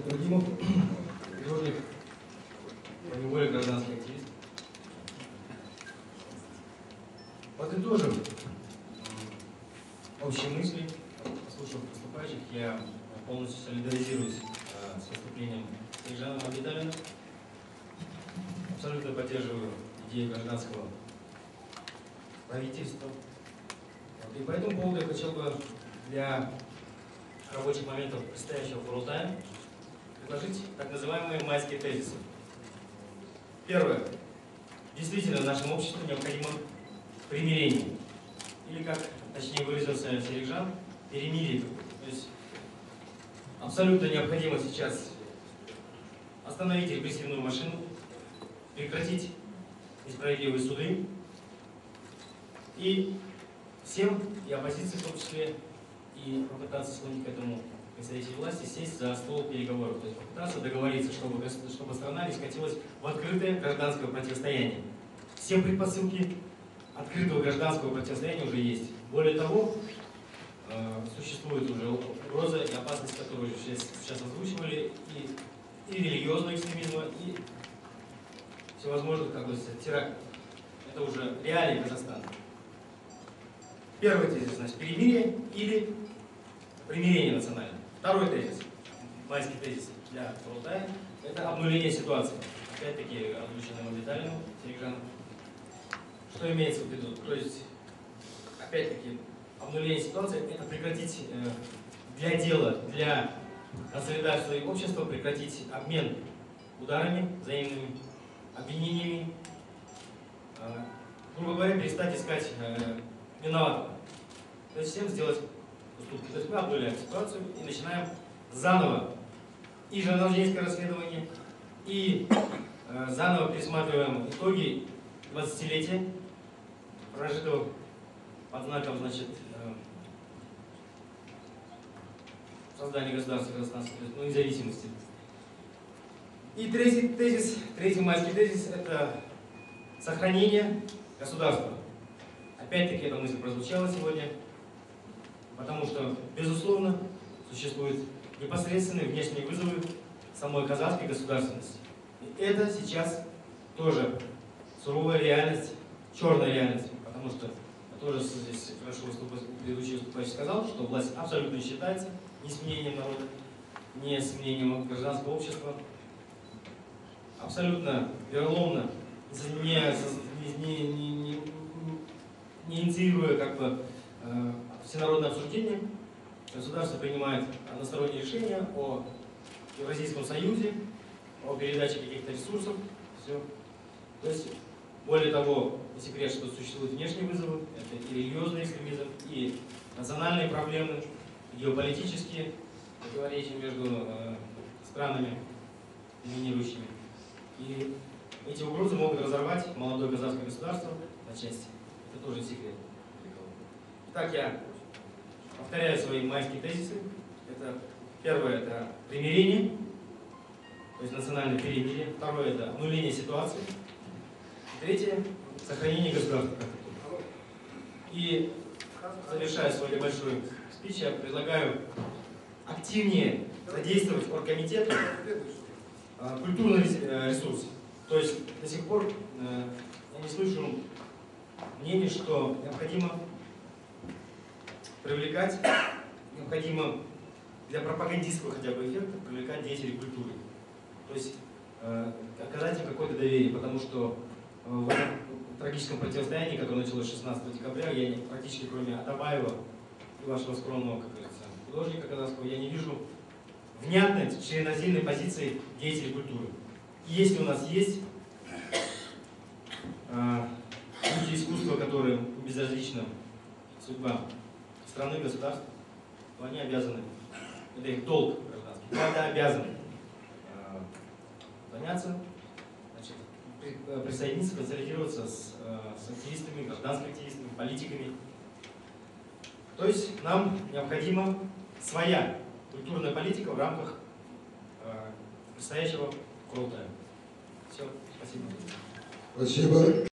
Ибрагимов, художник, поневоле гражданский активист. Подытожим общие мысли, послушав выступающих, я полностью солидаризируюсь с выступлением Снежаны Мавлидалиной. Абсолютно поддерживаю идею гражданского правительства. И по этому поводу я хотел бы для рабочих моментов предстоящего Курултая предложить так называемые майские тезисы. Первое. Действительно, в нашем обществе необходимо примирение. Или, как точнее выразился Серикжан, перемирие. То есть абсолютно необходимо сейчас остановить репрессивную машину, прекратить несправедливые суды и всем, и оппозиции в том числе, и попытаться склонить к этому представителей власти, сесть за стол переговоров. То есть попытаться договориться, чтобы страна не скатилась в открытое гражданское противостояние. Все предпосылки открытого гражданского противостояния уже есть. Более того, существует уже угроза и опасность, которую сейчас озвучивали, и религиозного экстремизма, и всевозможных, как говорится, терактов. Это уже реалии Казахстана. Первый тезис, значит, перемирие или примирение национальное. Второй тезис, майский тезис для Курултая, это обнуление ситуации. Опять-таки, озвученное Мавлидалиным, Серикжаном. Что имеется в виду? То есть, опять-таки, обнуление ситуации – это прекратить для дела, для консолидации общества, прекратить обмен ударами, взаимными обвинениями, грубо говоря, перестать искать виноватого. То есть всем сделать уступки. То есть мы обнуляем ситуацию и начинаем заново и журналистское расследование, и заново пересматриваем итоги 20-летия, прожитого под знаком, значит, создания государства казахстанской, независимости. И третий тезис, третий майский тезис – это сохранение государства. Опять-таки эта мысль прозвучала сегодня, потому что, безусловно, существуют непосредственные внешние вызовы самой казахской государственности. И это сейчас тоже суровая реальность, черная реальность, потому что тоже здесь хорошо предыдущий выступающий сказал, что власть абсолютно не считается ни с мнением народа, ни с мнением гражданского общества. Абсолютно вероломно, не инициируя как бы всенародное обсуждение, государство принимает односторонние решения о Евразийском союзе, о передаче каких-то ресурсов. Все. То есть, более того, не секрет, что существуют внешние вызовы, это и религиозный экстремизм, и национальные проблемы, и геополитические противоречия между странами доминирующими. И эти угрозы могут разорвать молодое казахское государство на части. Это тоже секрет. Итак, я повторяю свои майские тезисы. Это, первое – это примирение, то есть национальное перемирие. Второе – это обнуление ситуации. И третье – сохранение государства. И, завершая свой небольшой спич, я предлагаю активнее задействовать оргкомитет культурный ресурс. То есть до сих пор я не слышу мнение, что необходимо привлекать, необходимо для пропагандистского хотя бы эффекта привлекать деятелей культуры. То есть оказать им какое-то доверие, потому что в этом трагическом противостоянии, которое началось 16 декабря, я практически кроме Атабаева и вашего скромного, как говорится, художника казахского, я не вижу внятной, членораздельной позиции деятелей культуры. И если у нас есть люди искусства, которым безразлична судьба страны, государства, то они обязаны, это их долг гражданский, влада обязаны заняться, значит, присоединиться, консолидироваться с активистами, гражданскими активистами, политиками. То есть нам необходима своя культурная политика в рамках предстоящего Курултая. Все, спасибо. Спасибо.